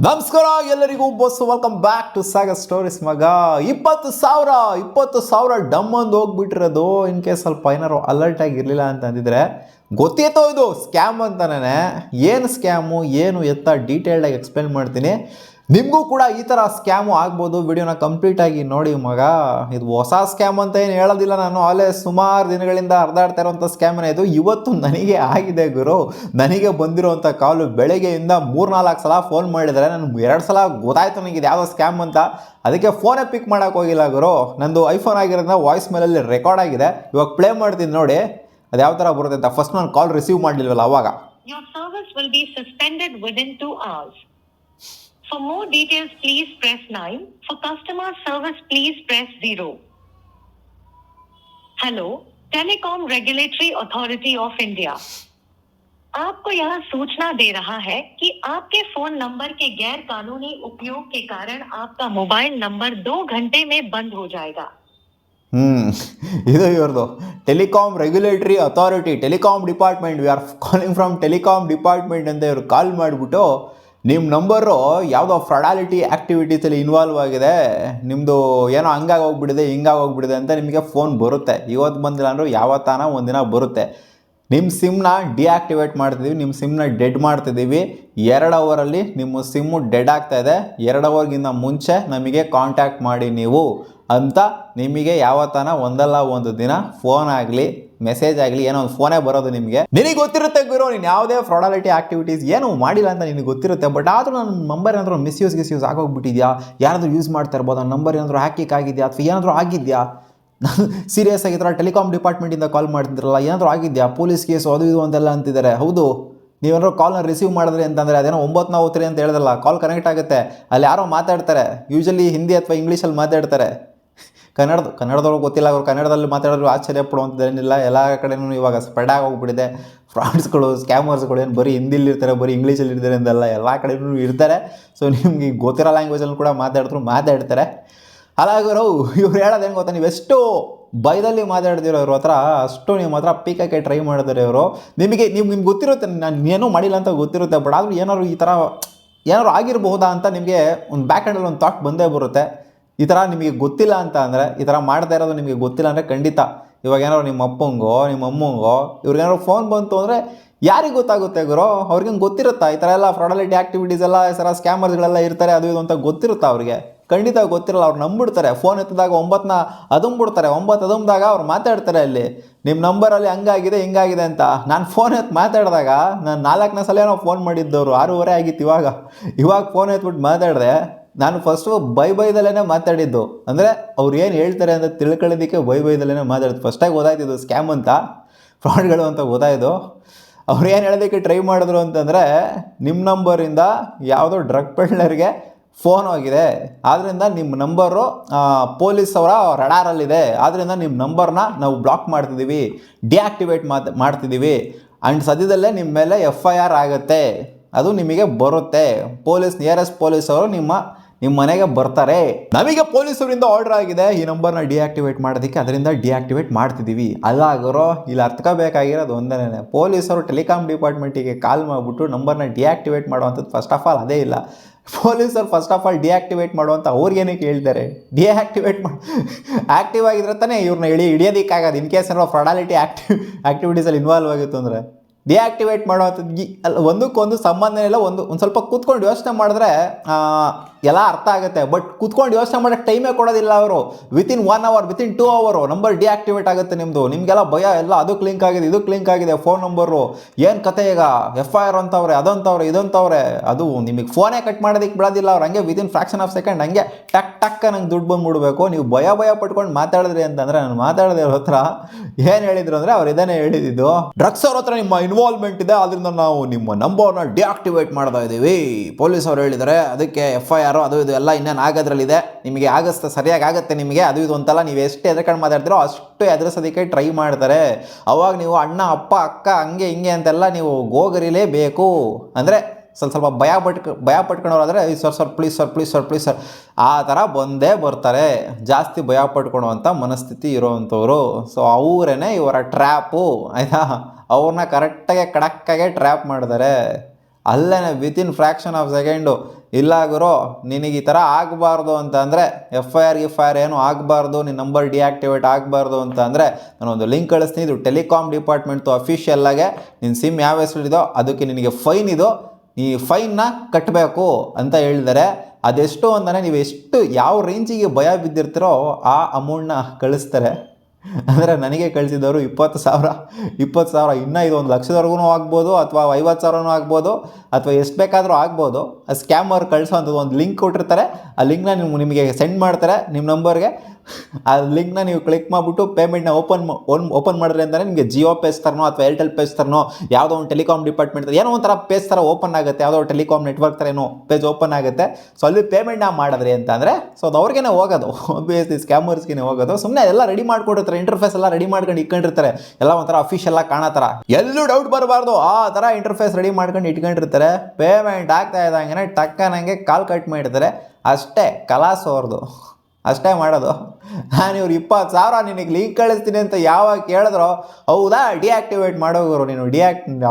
ನಮಸ್ಕಾರ ಎಲ್ಲರಿಗೂ ಬಸ್ welcome back to Sagar stories ಮಗ. 20,000 ಡಮ್ ಅಂದು ಹೋಗ್ಬಿಟ್ಟಿರೋದು. ಇನ್ ಕೇಸ್ ಸ್ವಲ್ಪ ಏನಾರು ಅಲರ್ಟ್ ಆಗಿರಲಿಲ್ಲ ಅಂತ ಅಂದಿದ್ರೆ ಗೊತ್ತಿತ್ತೋ ಇದು ಸ್ಕ್ಯಾಮ್ ಅಂತಾನೆ. ಏನು ಸ್ಕ್ಯಾಮು ಏನು ಎತ್ತ ಡೀಟೇಲ್ಡಾಗಿ ಎಕ್ಸ್ಪ್ಲೇನ್ ಮಾಡ್ತೀನಿ. ನಿಮಗೂ ಕೂಡ ಈ ಥರ ಸ್ಕ್ಯಾಮು ಆಗ್ಬೋದು. ವಿಡಿಯೋನ ಕಂಪ್ಲೀಟಾಗಿ ನೋಡಿ ಮಗ. ಇದು ಹೊಸ ಸ್ಕ್ಯಾಮ್ ಅಂತ ಏನು ಹೇಳೋದಿಲ್ಲ ನಾನು. ಆಲೇ ಸುಮಾರು ದಿನಗಳಿಂದ ಹರಿದಾಡ್ತಾ ಇರೋವಂಥ ಸ್ಕ್ಯಾಮನೇ ಇದು. ಇವತ್ತು ನನಗೆ ಆಗಿದೆ ಗುರು. ನನಗೆ ಬಂದಿರೋವಂಥ ಕಾಲು ಬೆಳಗ್ಗೆಯಿಂದ 3-4 ಸಲ ಫೋನ್ ಮಾಡಿದರೆ ನನಗೆ 2 ಸಲ ಗೊತ್ತಾಯ್ತು ನನಗೆ ಇದು ಯಾವುದೋ ಸ್ಕ್ಯಾಮ್ ಅಂತ. ಅದಕ್ಕೆ ಫೋನೇ ಪಿಕ್ ಮಾಡೋಕೆ ಹೋಗಿಲ್ಲ ಗುರು. ನಂದು ಐಫೋನ್ ಆಗಿರೋದ್ರಿಂದ ವಾಯ್ಸ್ ಮೇಲಲ್ಲಿ ರೆಕಾರ್ಡ್ ಆಗಿದೆ. ಇವಾಗ ಪ್ಲೇ ಮಾಡ್ತೀನಿ ನೋಡಿ ಅದು ಯಾವ ಥರ ಬರುತ್ತೆ ಅಂತ. ಫಸ್ಟ್ ನಾನು ಕಾಲ್ ರಿಸೀವ್ ಮಾಡಲಿಲ್ವಲ್ಲ ಅವಾಗ. Your service will be suspended within 2 hours. For more details, please press 9. For customer service, please press 0. Hello, Telecom Regulatory Authority of India. आपको यह सूचना दे रहा है कि आपके फोन नंबर के गैर कानूनी उपयोग के कारण आपका मोबाइल नंबर 2 घंटे में बंद हो जाएगा. ಇದು ಇವ್ರದ್ದು telecom regulatory authority, telecom department. We are calling from telecom department ಅಂತ ಇವ್ರು ಕಾಲ್ ಮಾಡಿಬಿಟ್ಟು ನಿಮ್ಮ ನಂಬರು ಯಾವುದೋ ಫ್ರಾಡಾಲಿಟಿ ಆ್ಯಕ್ಟಿವಿಟೀಸಲ್ಲಿ ಇನ್ವಾಲ್ವ್ ಆಗಿದೆ, ನಿಮ್ಮದು ಏನೋ ಹಂಗಾಗಿ ಹೋಗ್ಬಿಟ್ಟಿದೆ ಹಿಂಗಾಗಿ ಹೋಗ್ಬಿಟ್ಟಿದೆ ಅಂತ ನಿಮಗೆ ಫೋನ್ ಬರುತ್ತೆ. ಇವತ್ತು ಬಂದಿಲ್ಲ ಅಂದರೂ ಯಾವತ್ತಾನ ಒಂದಿನ ಬರುತ್ತೆ. ನಿಮ್ಮ ಸಿಮ್ನ ಡಿಆಕ್ಟಿವೇಟ್ ಮಾಡ್ತಿದ್ದೀವಿ, ನಿಮ್ಮ ಸಿಮ್ನ ಡೆಡ್ ಮಾಡ್ತಿದ್ದೀವಿ. 2 ಅವರಲ್ಲಿ ನಿಮ್ಮ ಸಿಮ್ಮು ಡೆಡ್ ಆಗ್ತಾಯಿದೆ. 2 ಅವರ್ಗಿಂತ ಮುಂಚೆ ನಮಗೆ ಕಾಂಟ್ಯಾಕ್ಟ್ ಮಾಡಿ ನೀವು ಅಂತ ನಿಮಗೆ ಯಾವತ್ತಾನ ಒಂದಲ್ಲ ಒಂದು ದಿನ ಫೋನ್ ಆಗಲಿ ಮೆಸೇಜ್ ಆಗಲಿ ಏನೋ ಒಂದು ಫೋನೇ ಬರೋದು ನಿಮಗೆ. ನಿನಗೆ ಗೊತ್ತಿರುತ್ತೆ ಗುರು, ನೀನು ಯಾವುದೇ ಫ್ರಾಡಾಲಿಟಿ ಆ್ಯಕ್ಟಿವಿಟೀಸ್ ಏನು ಮಾಡಿಲ್ಲ ಅಂತ ನಿನಗೆ ಗೊತ್ತಿರುತ್ತೆ. ಬಟ್ ಆದರೂ ನನ್ನ ನಂಬರ್ ಏನಾದರೂ ಮಿಸ್ಯೂಸ್ ಆಗೋಗ್ಬಿಟ್ಟಿದ್ಯಾ, ಯಾರಾದರೂ ಯೂಸ್ ಮಾಡ್ತಾ ಇರ್ಬೋದು, ನನ್ನ ನಂಬರ್ ಏನಾದರೂ ಹ್ಯಾಕಿಂಗ್ ಆಗಿದೆಯಾ ಅಥವಾ ಏನಾದರೂ ಆಗಿದೆಯಾ, ನಾನು ಸೀರಿಯಸ್ ಆಗಿದ್ರೆ ಟೆಲಿಕಾಮ್ ಡಿಪಾರ್ಟ್ಮೆಂಟಿಂದ ಕಾಲ್ ಮಾಡ್ತಿದ್ರಲ್ಲ ಏನಾದರೂ ಆಗಿದೆಯಾ, ಪೊಲೀಸ್ ಕೇಸು ಅದು ಇದು ಅಂತೆಲ್ಲ ಅಂತಿದ್ದಾರೆ. ಹೌದು, ನೀವೇನಾದ್ರು ಕಾಲ್ನ ರಿಸೀವ್ ಮಾಡಿದ್ರಿ ಅಂತಂದರೆ ಅದೇನೋ 9 ಅಂತ ಹೇಳಿದ್ರಲ್ಲ, ಕಾಲ್ ಕನೆಕ್ಟ್ ಆಗುತ್ತೆ. ಅಲ್ಲಿ ಯಾರೋ ಮಾತಾಡ್ತಾರೆ, ಯೂಶಲಿ ಹಿಂದಿ ಅಥವಾ ಇಂಗ್ಲೀಷಲ್ಲಿ ಮಾತಾಡ್ತಾರೆ. ಕನ್ನಡದವ್ರಿಗೆ ಗೊತ್ತಿಲ್ಲ, ಅವರು ಕನ್ನಡದಲ್ಲಿ ಮಾತಾಡೋರು ಆಶ್ಚರ್ಯ ಪಡುವಂಥದ್ದೇನಿಲ್ಲ. ಎಲ್ಲ ಕಡೆಯೂ ಇವಾಗ ಸ್ಪ್ರೆಡ್ ಆಗೋಗ್ಬಿಟ್ಟಿದೆ. ಫ್ರಾಡ್ಸ್ಗಳು, ಸ್ಕ್ಯಾಮರ್ಸ್ಗಳು ಏನು ಬರೀ ಹಿಂದಿಲಿ ಇರ್ತಾರೆ, ಬರೀ ಇಂಗ್ಲೀಷಲ್ಲಿ ಇರ್ತಾರೆ ಅಂತೆಲ್ಲ ಎಲ್ಲ ಕಡೆಯೂ ಇರ್ತಾರೆ. ಸೊ ನಿಮ್ಗೆ ಗೊತ್ತಿರೋ ಲ್ಯಾಂಗ್ವೇಜಲ್ಲಿ ಕೂಡ ಮಾತಾಡ್ತಾರೆ. ಹಾಗಾಗಿರೋ ಇವ್ರು ಹೇಳೋದೇನು ಗೊತ್ತಾ, ನೀವೆಷ್ಟು ಬೈದಲ್ಲಿ ಮಾತಾಡ್ತಿರೋ ಇವ್ರ ಹತ್ರ ಅಷ್ಟು ನಿಮ್ಮ ಹತ್ರ ಪೀಕಕ್ಕೆ ಟ್ರೈ ಮಾಡಿದ್ರೆ ಇವರು. ನಿಮಗೆ ಗೊತ್ತಿರುತ್ತೆ, ನಾನು ಏನೂ ಮಾಡಿಲ್ಲ ಅಂತ ಗೊತ್ತಿರುತ್ತೆ. ಬಟ್ ಆದರೂ ಏನಾದ್ರು ಆಗಿರಬಹುದಾ ಅಂತ ನಿಮಗೆ ಒಂದು ಬ್ಯಾಕ್ ಹ್ಯಾಂಡಲ್ಲಿ ಒಂದು ಥಾಟ್ ಬಂದೇ ಬರುತ್ತೆ. ಈ ಥರ ನಿಮಗೆ ಗೊತ್ತಿಲ್ಲ ಅಂತ ಅಂದರೆ, ಈ ಥರ ಮಾಡ್ತಾ ಇರೋದು ನಿಮಗೆ ಗೊತ್ತಿಲ್ಲ ಅಂದರೆ ಖಂಡಿತ ಇವಾಗ ಏನಾದ್ರು ನಿಮ್ಮ ಅಪ್ಪಂಗೋ ನಿಮ್ಮ ಅಮ್ಮಂಗೋ ಇವ್ರಿಗೇನಾದ್ರು ಫೋನ್ ಬಂತು ಅಂದರೆ ಯಾರಿಗೆ ಗೊತ್ತಾಗುತ್ತೆ ಗುರು? ಅವ್ರಿಗೇನು ಗೊತ್ತಿರುತ್ತಾ ಈ ಥರ ಎಲ್ಲ ಫ್ರಾಡಾಲಿಟಿ ಆ್ಯಕ್ಟಿವಿಟೀಸ್ ಎಲ್ಲ, ಈ ಥರ ಸ್ಕ್ಯಾಮರ್ಸ್ಗಳೆಲ್ಲ ಇರ್ತಾರೆ ಅದು ಇದು ಅಂತ ಗೊತ್ತಿರುತ್ತಾ ಅವ್ರಿಗೆ? ಖಂಡಿತ ಗೊತ್ತಿರಲ್ಲ. ಅವ್ರು ನಂಬಿಡ್ತಾರೆ. ಫೋನ್ ಎತ್ತಿದಾಗ 9ನ ಅದುಂಬಿಡ್ತಾರೆ. 9 ಅದುಂಬಿದಾಗ ಅವ್ರು ಮಾತಾಡ್ತಾರೆ ಅಲ್ಲಿ ನಿಮ್ಮ ನಂಬರಲ್ಲಿ ಹಂಗಾಗಿದೆ ಹಿಂಗಾಗಿದೆ ಅಂತ. ನಾನು ಫೋನ್ ಎತ್ತು ಮಾತಾಡಿದಾಗ ನಾನು 4ನೇ ಸಲ ನಾವು ಫೋನ್ ಮಾಡಿದ್ದವರು 6:30 ಆಗಿತ್ತು. ಇವಾಗ ಫೋನ್ ಎತ್ಬಿಟ್ಟು ಮಾತಾಡಿದೆ. ನಾನು ಫಸ್ಟು ಬೈದಲ್ಲೇ ಮಾತಾಡಿದ್ದು. ಅಂದರೆ ಅವ್ರು ಏನು ಹೇಳ್ತಾರೆ ಅಂತ ತಿಳ್ಕೊಳ್ಳೋದಕ್ಕೆ ಬೈದಲ್ಲೇ ಮಾತಾಡಿದ್ದು. ಫಸ್ಟಾಗಿ ಗೊತ್ತಾಯ್ತಿದ್ದು ಸ್ಕ್ಯಾಮ್ ಅಂತ, ಫ್ರಾಡ್ಗಳು ಅಂತ ಗೊತ್ತಾಯಿತು. ಅವ್ರು ಏನು ಹೇಳೋದಕ್ಕೆ ಟ್ರೈ ಮಾಡಿದ್ರು ಅಂತಂದರೆ, ನಿಮ್ಮ ನಂಬರಿಂದ ಯಾವುದೋ ಡ್ರಗ್ ಪೆಡ್ಲರ್ಗೆ ಫೋನ್ ಹೋಗಿದೆ, ಆದ್ದರಿಂದ ನಿಮ್ಮ ನಂಬರು ಪೊಲೀಸ್ ಅವರ ರಡಾರಲ್ಲಿದೆ, ಆದ್ದರಿಂದ ನಿಮ್ಮ ನಂಬರ್ನ ನಾವು ಬ್ಲಾಕ್ ಮಾಡ್ತಿದ್ದೀವಿ, ಡಿಆಕ್ಟಿವೇಟ್ ಮಾಡ್ತಿದ್ದೀವಿ. ಆ್ಯಂಡ್ ಸದ್ಯದಲ್ಲೇ ನಿಮ್ಮ ಮೇಲೆ FIR ಆಗುತ್ತೆ, ಅದು ನಿಮಗೆ ಬರುತ್ತೆ. ನಿಯರೆಸ್ಟ್ ಪೊಲೀಸ್ ಅವರು ನಿಮ್ಮ ಮನೆಗೆ ಬರ್ತಾರೆ. ನಮಗೆ ಪೊಲೀಸರಿಂದ ಆರ್ಡರ್ ಆಗಿದೆ ಈ ನಂಬರ್ನ ಡಿಆಕ್ಟಿವೇಟ್ ಮಾಡೋದಕ್ಕೆ, ಅದರಿಂದ ಡಿಆಕ್ಟಿವೇಟ್ ಮಾಡ್ತಿದ್ದೀವಿ. ಅಲ್ಲಾಗರೋ ಇಲ್ಲಿ ಅರ್ಥಕೋಬೇಕಾಗಿರೋದು ಒಂದೇ, ಪೊಲೀಸರು ಟೆಲಿಕಾಮ್ ಡಿಪಾರ್ಟ್ಮೆಂಟಿಗೆ ಕಾಲ್ ಮಾಡಿಬಿಟ್ಟು ನಂಬರ್ನ ಡಿಆಕ್ಟಿವೇಟ್ ಮಾಡುವಂಥದ್ದು ಫಸ್ಟ್ ಆಫ್ ಆಲ್ ಅದೇ ಇಲ್ಲ. ಪೊಲೀಸರು ಫಸ್ಟ್ ಆಫ್ ಆಲ್ ಡಿಆಕ್ಟಿವೇಟ್ ಮಾಡುವಂಥ ಅವ್ರಿಗೇನಕ್ಕೆ ಹೇಳ್ತಾರೆ? ಡಿಆಕ್ಟಿವೇಟ್ ಆ್ಯಕ್ಟಿವ್ ಆಗಿದ್ರೆ ತಾನೇ ಇವ್ರನ್ನ ಹಿಡಿಯೋದಕ್ಕಾಗೋದು. ಇನ್ ಕೇಸ್ ಏನಾದ್ರು ಫ್ರಾಡಾಲಿಟಿ ಆ್ಯಕ್ಟಿವಿಟೀಸಲ್ಲಿ ಇನ್ವಾಲ್ವ್ ಆಗಿತ್ತು ಅಂದರೆ ಡಿಆಕ್ಟಿವೇಟ್ ಮಾಡುವಂಥದ್ದು ಒಂದಕ್ಕೊಂದು ಸಂಬಂಧ ಇಲ್ಲ. ಒಂದು ಸ್ವಲ್ಪ ಕೂತ್ಕೊಂಡು ಯೋಚನೆ ಮಾಡಿದ್ರೆ ಎಲ್ಲ ಅರ್ಥ ಆಗುತ್ತೆ. ಬಟ್ ಕೂತ್ಕೊಂಡು ಯೋಚನೆ ಮಾಡೋಕ್ಕೆ ಟೈಮೇ ಕೊಡೋದಿಲ್ಲ ಅವರು. ವಿತಿನ್ 1 ಅವರ್, ವಿತಿನ್ 2 ಅವರು ನಂಬರ್ ಡಿಆಕ್ಟಿವೇಟ್ ಆಗುತ್ತೆ ನಿಮ್ಮದು. ನಿಮಗೆಲ್ಲ ಭಯ, ಎಲ್ಲ ಅದಕ್ಕೆ ಲಿಂಕ್ ಆಗಿದೆ, ಇದಕ್ಕೆ ಲಿಂಕ್ ಆಗಿದೆ, ಫೋನ್ ನಂಬರು ಏನು ಕತೆ ಈಗ FIR ಅಂತವ್ರೆ, ಅದಂತವ್ರೆ ಇದಂತವ್ರೆ. ಅದು ನಿಮಗೆ ಫೋನೇ ಕಟ್ ಮಾಡೋದಕ್ಕೆ ಬಿಡೋದಿಲ್ಲ ಅವ್ರು. ಹಂಗೆ ವಿತಿನ್ ಫ್ರಾಕ್ಷನ್ ಆಫ್ ಸೆಕೆಂಡ್ ಹಂಗೆ ಟಕ್ ನಂಗೆ ದುಡ್ಡು ಬಂದುಬಿಡ್ಬೇಕು. ನೀವು ಭಯ ಪಟ್ಕೊಂಡು ಮಾತಾಡಿದ್ರಿ ಅಂತಂದರೆ, ನಾನು ಮಾತಾಡಿದೆ ಅವ್ರ ಹತ್ರ ಏನು ಹೇಳಿದ್ರು ಅಂದರೆ, ಅವ್ರು ಇದನ್ನೇ ಹೇಳಿದ್ದು, ಡ್ರಗ್ಸ್ ಅವ್ರ ಹತ್ರ ನಿಮ್ಮ ಇನ್ವಾಲ್ವ್ಮೆಂಟ್ ಇದೆ, ಅದರಿಂದ ನಾವು ನಿಮ್ಮ ನಂಬರ್ನ ಡಿಆಕ್ಟಿವೇಟ್ ಮಾಡ್ತಾ ಇದ್ದೀವಿ. ಪೊಲೀಸ್ ಅವ್ರು ಹೇಳಿದ್ದಾರೆ, ಅದಕ್ಕೆ FIR ಅದು ಇದು ಎಲ್ಲ ಇನ್ನೇನು ಆಗೋದ್ರಲ್ಲಿದೆ, ನಿಮಗೆ ಸರಿಯಾಗಿ ಆಗುತ್ತೆ ನಿಮಗೆ, ಅದು ಇದು ಅಂತಲ್ಲ. ನೀವು ಎಷ್ಟು ಎದ್ರಕೊಂಡು ಮಾತಾಡ್ತೀರೋ ಅಷ್ಟು ಎದುರಿಸೋದಕ್ಕೆ ಟ್ರೈ ಮಾಡ್ತಾರೆ. ಅವಾಗ ನೀವು ಅಣ್ಣ ಅಪ್ಪ ಅಕ್ಕ ಹಂಗೆ ಹಿಂಗೆ ಅಂತೆಲ್ಲ ನೀವು ಗೋಗರಿಲೇಬೇಕು. ಅಂದರೆ ಸ್ವಲ್ಪ ಭಯ ಪಟ್ಕೊಳೋರಾದರೆ ಸರ್ ಪ್ಲೀಸ್ ಆ ಥರ ಬಂದೇ ಬರ್ತಾರೆ. ಜಾಸ್ತಿ ಭಯ ಪಟ್ಕೊಳೋವಂಥ ಮನಸ್ಥಿತಿ ಇರೋವಂಥವ್ರು. ಸೊ ಅವರೇ ಇವರ ಟ್ರ್ಯಾಪು, ಆಯಿತಾ? ಅವ್ರನ್ನ ಕರೆಕ್ಟಾಗಿ ಕಡಕ್ಕಾಗೆ ಟ್ರ್ಯಾಪ್ ಮಾಡಿದ್ದಾರೆ. ಅಲ್ಲೇ ವಿತಿನ್ ಫ್ರ್ಯಾಕ್ಷನ್ ಆಫ್ ಸೆಕೆಂಡು ಇಲ್ಲ ಗುರು ನಿನಗೆ ಈ ಥರ ಆಗಬಾರ್ದು ಅಂತ ಅಂದರೆ ಎಫ್ ಐ ಆರ್ ಏನು ಆಗಬಾರ್ದು, ನಿನ್ನ ನಂಬರ್ ಡಿಆಕ್ಟಿವೇಟ್ ಆಗಬಾರ್ದು ಅಂತ ಅಂದರೆ ನಾನೊಂದು ಲಿಂಕ್ ಕಳಿಸ್ತೀನಿ. ಇದು ಟೆಲಿಕಾಮ್ ಡಿಪಾರ್ಟ್ಮೆಂಟ್ದು ಅಫಿಷಿಯಲ್ಲಾಗೆ ನಿನ್ನ ಸಿಮ್ ಯಾವ ಹೆಸರಿದೋ ಅದಕ್ಕೆ ನಿನಗೆ ಫೈನ್ ಇದು, ಈ ಫೈನ್ನ ಕಟ್ಟಬೇಕು ಅಂತ ಹೇಳಿದ್ದಾರೆ. ಅದೆಷ್ಟು ಅಂತಲೇ ನೀವು ಎಷ್ಟು ಯಾವ ರೇಂಜಿಗೆ ಭಯ ಬಿದ್ದಿರ್ತೀರೋ ಆ ಅಮೌಂಟ್ನ ಕಳಿಸ್ತಾರೆ. ಅಂದರೆ ನನಗೆ ಕಳಿಸಿದವರು 20,000 ಇನ್ನೂ ಇದು 1,00,000ವರೆಗೂ ಆಗ್ಬೋದು, ಅಥವಾ 50,000 ಆಗ್ಬೋದು, ಅಥವಾ ಎಷ್ಟು ಬೇಕಾದರೂ ಆಗ್ಬೋದು. ಆ ಸ್ಕ್ಯಾಮರ್ ಕಳಿಸೋವಂಥದ್ದು ಒಂದು ಲಿಂಕ್ ಕೊಟ್ಟಿರ್ತಾರೆ, ಆ ಲಿಂಕ್ನ ನಿಮಗೆ ಸೆಂಡ್ ಮಾಡ್ತಾರೆ ನಿಮ್ಮ ನಂಬರ್ಗೆ. ಆ ಲಿಂಕ್ನ ನೀವು ಕ್ಲಿಕ್ ಮಾಡಿಬಿಟ್ಟು ಪೇಮೆಂಟ್ನ ಓಪನ್ ಮಾಡಿದ್ರೆ ಅಂತಲೇ ನಿಮಗೆ ಜಿಯೋ ಪೇಜ್ ಥರನೋ ಅಥವಾ ಏರ್ಟೆಲ್ ಪೇಜ್ ಥರನೋ ಯಾವುದೋ ಒಂದು ಟೆಲಿಕಾಮ್ ಡಿಪಾರ್ಟ್ಮೆಂಟ್ ಏನೋ ಒಂಥರ ಪೇಜ್ ಥರ ಓಪನ್ ಆಗುತ್ತೆ, ಯಾವುದೋ ಟೆಲಿಕಾಮ್ ನೆಟ್ವರ್ಕ್ ಥರ ಏನೋ ಪೇಜ್ ಓಪನ್ ಆಗುತ್ತೆ. ಸೊ ಅಲ್ಲಿ ಪೇಮೆಂಟ್ನ ಮಾಡಿದ್ರಿ ಅಂತ ಅಂದರೆ ಸೊ ಅದು ಅವ್ರಿಗೇ ಹೋಗೋದು, ಆಬ್ವಿಯಸ್ಲಿ ಸ್ಕ್ಯಾಮರ್ಸ್ಗೆ ಹೋಗೋದು. ಸುಮ್ಮನೆ ಎಲ್ಲ ರೆಡಿ ಮಾಡ್ಕೊಟ್ಟಿರ್ತಾರೆ, ಇಂಟರ್ಫೇಸ್ ಎಲ್ಲ ರೆಡಿ ಮಾಡ್ಕೊಂಡು ಇಟ್ಕೊಂಡಿರ್ತಾರೆ, ಎಲ್ಲ ಒಂಥರ ಅಫಿಷಿಯಲ್ ಆಗಿ ಕಾಣೋ ಥರ, ಎಲ್ಲೂ ಡೌಟ್ ಬರಬಾರ್ದು ಆ ಥರ ಇಂಟರ್ಫೇಸ್ ರೆಡಿ ಮಾಡ್ಕೊಂಡು ಇಟ್ಕೊಂಡಿರ್ತಾರೆ. ಪೇಮೆಂಟ್ ಆಗ್ತಾ ಇದ್ದಂಗೆ ಟಕ್ಕನಂಗೆ ಕಾಲ್ ಕಟ್ ಮಾಡಿರ್ತಾರೆ. ಅಷ್ಟೇ ಕಲಾಸ್ ಅವ್ರದ್ದು, ಅಷ್ಟೇ ಮಾಡೋದು. ನಾನು ಇವ್ರು 20,000 ನಿನಗೆ ಲಿಂಕ್ ಕಳಿಸ್ತೀನಿ ಅಂತ ಯಾವಾಗ ಕೇಳಿದ್ರೋ ಹೌದಾ ಡಿಆಕ್ಟಿವೇಟ್ ಮಾಡೋಗೋರು ನೀನು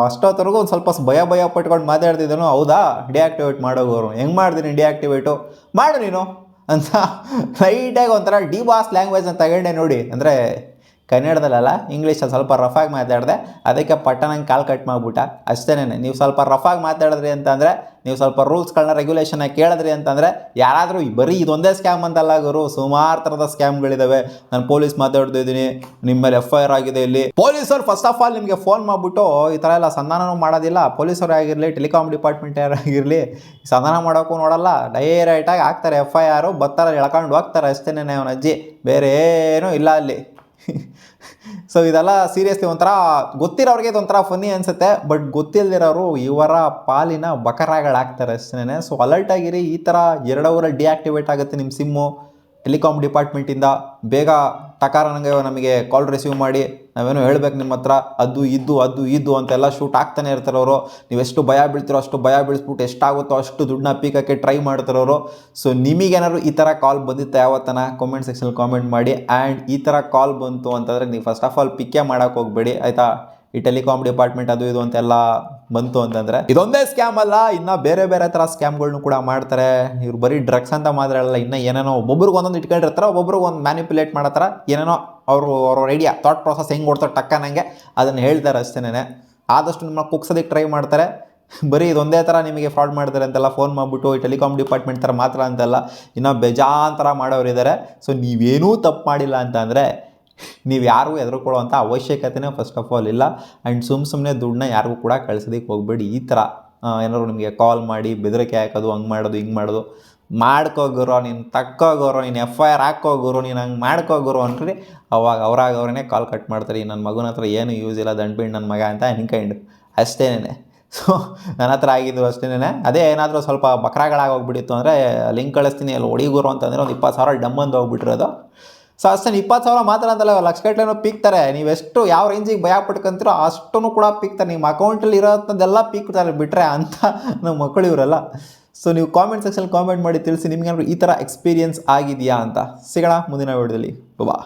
ಅಷ್ಟೊತ್ತರೆಗೂ ಒಂದು ಸ್ವಲ್ಪ ಭಯ ಪಟ್ಕೊಂಡು ಮಾತಾಡ್ತಿದ್ದನು. ಹೌದಾ ಡಿಆಕ್ಟಿವೇಟ್ ಮಾಡೋಗೋರು, ಹೆಂಗೆ ಮಾಡ್ತೀನಿ ಡಿಆಕ್ಟಿವೇಟು ಮಾಡು ನೀನು ಅಂತ ಲೈಟಾಗಿ ಒಂಥರ ಡಿ ಬಾಸ್ ಲ್ಯಾಂಗ್ವೇಜ್ ಅಂತ ತಗೊಂಡೆ ನೋಡಿ. ಅಂದರೆ ಕನ್ನಡದಲ್ಲ ಇಂಗ್ಲೀಷಲ್ಲಿ ಸ್ವಲ್ಪ ರಫಾಗಿ ಮಾತಾಡಿದೆ, ಅದಕ್ಕೆ ಪಟ್ಟನಂಗೆ ಕಾಲ್ ಕಟ್ ಮಾಡಿಬಿಟ್ಟ. ಅಷ್ಟೇನೆ. ನೀವು ಸ್ವಲ್ಪ ರಫಾಗಿ ಮಾತಾಡಿದ್ರಿ ಅಂತಂದರೆ, ನೀವು ಸ್ವಲ್ಪ ರೂಲ್ಸ್ಗಳನ್ನ ರೆಗ್ಯುಲೇಷನ್ನ ಕೇಳಿದ್ರಿ ಅಂತಂದರೆ, ಯಾರಾದರೂ ಬರೀ ಇದೊಂದೇ ಸ್ಕ್ಯಾಮ್ ಅಂತಲ್ಲ ಗುರು, ಸುಮಾರು ಥರದ ಸ್ಕ್ಯಾಮ್ಗಳಿದ್ದಾವೆ. ನಾನು ಪೊಲೀಸ್ ಮಾತಾಡ್ತಿದ್ದೀನಿ, ನಿಮ್ಮ ಮೇಲೆ FIR ಆಗಿದೆ. ಇಲ್ಲಿ ಪೊಲೀಸರು ಫಸ್ಟ್ ಆಫ್ ಆಲ್ ನಿಮಗೆ ಫೋನ್ ಮಾಡಿಬಿಟ್ಟು ಈ ಥರ ಎಲ್ಲ ಸಂಧಾನನೂ ಮಾಡೋದಿಲ್ಲ. ಪೊಲೀಸರು ಆಗಿರಲಿ, ಟೆಲಿಕಾಮ್ ಡಿಪಾರ್ಟ್ಮೆಂಟ್ ಯಾರಾಗಿರಲಿ ಸಂಧಾನ ಮಾಡೋಕ್ಕೂ ನೋಡಲ್ಲ, ಡೈರೆಕ್ಟಾಗಿ ಹಾಕ್ತಾರೆ FIR, ಬರ್ತಾರೆ ಎಳ್ಕೊಂಡು ಹೋಗ್ತಾರೆ. ಅಷ್ಟೇನೆ ಅವನ ಅಜ್ಜಿ, ಬೇರೆ ಏನೂ ಇಲ್ಲ ಅಲ್ಲಿ. ಸೊ ಇದೆಲ್ಲ ಸೀರಿಯಸ್ಲಿ ಒಂಥರ ಗೊತ್ತಿರೋರಿಗೆ ಇದೊಂಥರ ಫನ್ನಿ ಅನಿಸುತ್ತೆ, ಬಟ್ ಗೊತ್ತಿಲ್ಲದಿರೋರು ಇವರ ಪಾಲಿನ ಬಕರಾಗಳಾಗ್ತಾರೆ ಅಷ್ಟೇ. ಸೊ ಅಲರ್ಟ್ ಆಗಿರಿ, ಈ ಥರ 2 ಅವರಲ್ಲಿ ಡಿಆಕ್ಟಿವೇಟ್ ಆಗುತ್ತೆ ನಿಮ್ಮ ಸಿಮ್ಮು ಟೆಲಿಕಾಮ್ ಡಿಪಾರ್ಟ್ಮೆಂಟಿಂದ. ಬೇಗ ಟಕಾರನಂಗೆ ನಮಗೆ ಕಾಲ್ ರಿಸೀವ್ ಮಾಡಿ ನಾವೇನೋ ಹೇಳ್ಬೇಕು ನಿಮ್ಮ ಹತ್ರ, ಅದು ಇದು ಅಂತೆಲ್ಲ ಶೂಟ್ ಆಗ್ತಾನೆ ಇರ್ತಾರೆ ಅವರು. ನೀವೆಷ್ಟು ಭಯ ಬೀಳ್ತಿರೋ ಅಷ್ಟು ಭಯ ಬೀಳಿಸ್ಬಿಟ್ಟು ಎಷ್ಟಾಗುತ್ತೋ ಅಷ್ಟು ದುಡ್ಡನ್ನ ಪೀಕೋಕ್ಕೆ ಟ್ರೈ ಮಾಡ್ತಿರೋರು. ಸೊ ನಿಮಗೇನಾದ್ರು ಈ ಥರ ಕಾಲ್ ಬಂದಿತ್ತು ಯಾವತ್ತನ ಕಾಮೆಂಟ್ ಸೆಕ್ಷನಲ್ಲಿ ಕಾಮೆಂಟ್ ಮಾಡಿ. ಆ್ಯಂಡ್ ಈ ಥರ ಕಾಲ್ ಬಂತು ಅಂತಂದರೆ ನೀವು ಫಸ್ಟ್ ಆಫ್ ಆಲ್ ಪಿಕ್ಕೇ ಮಾಡೋಕ್ಕೆ ಹೋಗಬೇಡಿ ಆಯಿತಾ. ಈ ಟೆಲಿಕಾಮ್ ಡಿಪಾರ್ಟ್ಮೆಂಟ್ ಅದು ಇದು ಅಂತೆಲ್ಲ ಬಂತು ಅಂತಂದರೆ ಇದೊಂದೇ ಸ್ಕ್ಯಾಮ್ ಅಲ್ಲ, ಇನ್ನು ಬೇರೆ ಥರ ಸ್ಕ್ಯಾಮ್ಗಳನ್ನೂ ಕೂಡ ಮಾಡ್ತಾರೆ. ಇವ್ರು ಬರೀ ಡ್ರಗ್ಸ್ ಅಂತ ಮಾತ್ರ ಅಲ್ಲ, ಇನ್ನೂ ಏನೇನೋ ಒಬ್ಬೊಬ್ರಿಗೆ ಒಂದೊಂದು ಇಟ್ಕೊಂಡಿರ್ತಾರೆ, ಒಬ್ಬೊಬ್ರಿಗೆ ಒಂದು ಮ್ಯಾನಿಪುಲೇಟ್ ಮಾಡೋ ಥರ ಏನೇನೋ ಅವ್ರ ಐಡಿಯಾ ಥಾಟ್ ಪ್ರಾಸೆಸ್ ಹೆಂಗೆ ಓಡ್ತಾರೆ ಟಕ್ಕನಂಗೆ ಅದನ್ನು ಹೇಳ್ತಾರೆ ಅಷ್ಟೇ. ಆದಷ್ಟು ನಿಮ್ಮ ಕುಗ್ಸೋದಕ್ಕೆ ಟ್ರೈ ಮಾಡ್ತಾರೆ. ಬರೀ ಇದೊಂದೇ ಥರ ನಿಮಗೆ ಫ್ರಾಡ್ ಮಾಡ್ತಾರೆ ಅಂತೆಲ್ಲ ಫೋನ್ ಮಾಡಿಬಿಟ್ಟು ಈ ಟೆಲಿಕಾಮ್ ಡಿಪಾರ್ಟ್ಮೆಂಟ್ ಥರ ಮಾತ್ರ ಅಂತೆಲ್ಲ ಇನ್ನೂ ಬೇಜಾನ್ ಮಾಡೋರಿದ್ದಾರೆ. ಸೊ ನೀವೇನೂ ತಪ್ಪು ಮಾಡಿಲ್ಲ ಅಂತಂದರೆ ನೀವು ಯಾರಿಗೂ ಹೆದರ್ಕೊಳ್ಳೋವಂಥ ಅವಶ್ಯಕತೆನೇ ಫಸ್ಟ್ ಆಫ್ ಆಲ್ ಇಲ್ಲ. ಆ್ಯಂಡ್ ಸುಮ್ಮನೆ ದುಡ್ಡನ್ನ ಯಾರಿಗೂ ಕೂಡ ಕಳ್ಸೋದಕ್ಕೆ ಹೋಗಬೇಡಿ. ಈ ಥರ ಏನಾದ್ರು ನಿಮಗೆ ಕಾಲ್ ಮಾಡಿ ಬೆದರಿಕೆ ಹಾಕೋದು, ಹಂಗೆ ಮಾಡೋದು ಹಿಂಗೆ ಮಾಡೋದು ಮಾಡ್ಕೋಗುರೋ, ನೀನು ತಕ್ಕೋಗೋರು, ನೀನು FIR ಹಾಕೋಗುರು, ನೀನು ಹಂಗೆ ಮಾಡ್ಕೋಗುರು ಅಂದ್ರಿ, ಅವಾಗ ಅವ್ರೇ ಕಾಲ್ ಕಟ್ ಮಾಡ್ತಾರೆ. ನನ್ನ ಮಗನ ಹತ್ರ ಏನು ಯೂಸ್ ಇಲ್ಲ, ದಂಡ್ಬಿಟ್ಟು ನನ್ನ ಮಗ ಅಂತ ಅನ್ಕಂಡು ಅಷ್ಟೇನೆ. ಸೊ ನನ್ನ ಹತ್ರ ಆಗಿದ್ದು ಅಷ್ಟೇನೆ. ಅದೇ ಏನಾದರೂ ಸ್ವಲ್ಪ ಬಕ್ರಾಗಳಾಗೋಗ್ಬಿಟ್ಟಿತ್ತು ಅಂದರೆ ಲಿಂಕ್ ಕಳಿಸ್ತೀನಿ ಅಲ್ಲಿ ಹೊಡಿಗುರು ಅಂತಂದರೆ ಒಂದು 20,000 ಡಮ್ಮಂದು ಹೋಗ್ಬಿಟ್ಟಿರೋದು. ಸೊ ಅಷ್ಟೇ 20,000 ಮಾತ್ರ ಅಂತಲ್ಲ, ಲಕ್ಷಗಟ್ಟಲೆನೂ ಪೀಕ್ತಾರೆ. ನೀವೆಷ್ಟು ಯಾವ ರೇಂಜಿಗೆ ಭಯ ಪಟ್ಕೊಂತೀರೋ ಅಷ್ಟೂ ಕೂಡ ಪೀಕ್ತಾರೆ. ನಿಮ್ಮ ಅಕೌಂಟಲ್ಲಿ ಇರೋಂಥದ್ದೆಲ್ಲ ಪೀಕ್ತಾರೆ ಬಿಟ್ಟರೆ ಅಂತ ನಮ್ಮ ಮಕ್ಕಳು ಇವರೆಲ್ಲ. ಸೊ ನೀವು ಕಾಮೆಂಟ್ ಸೆಕ್ಷನ್ ಕಾಮೆಂಟ್ ಮಾಡಿ ತಿಳಿಸಿ ನಿಮ್ಗೇನಾದ್ರು ಈ ಥರ ಎಕ್ಸ್ಪೀರಿಯನ್ಸ್ ಆಗಿದೆಯಾ ಅಂತ. ಸಿಗೋಣ ಮುಂದಿನ ವಿಡಿಯೋದಲ್ಲಿ. ಬಾ.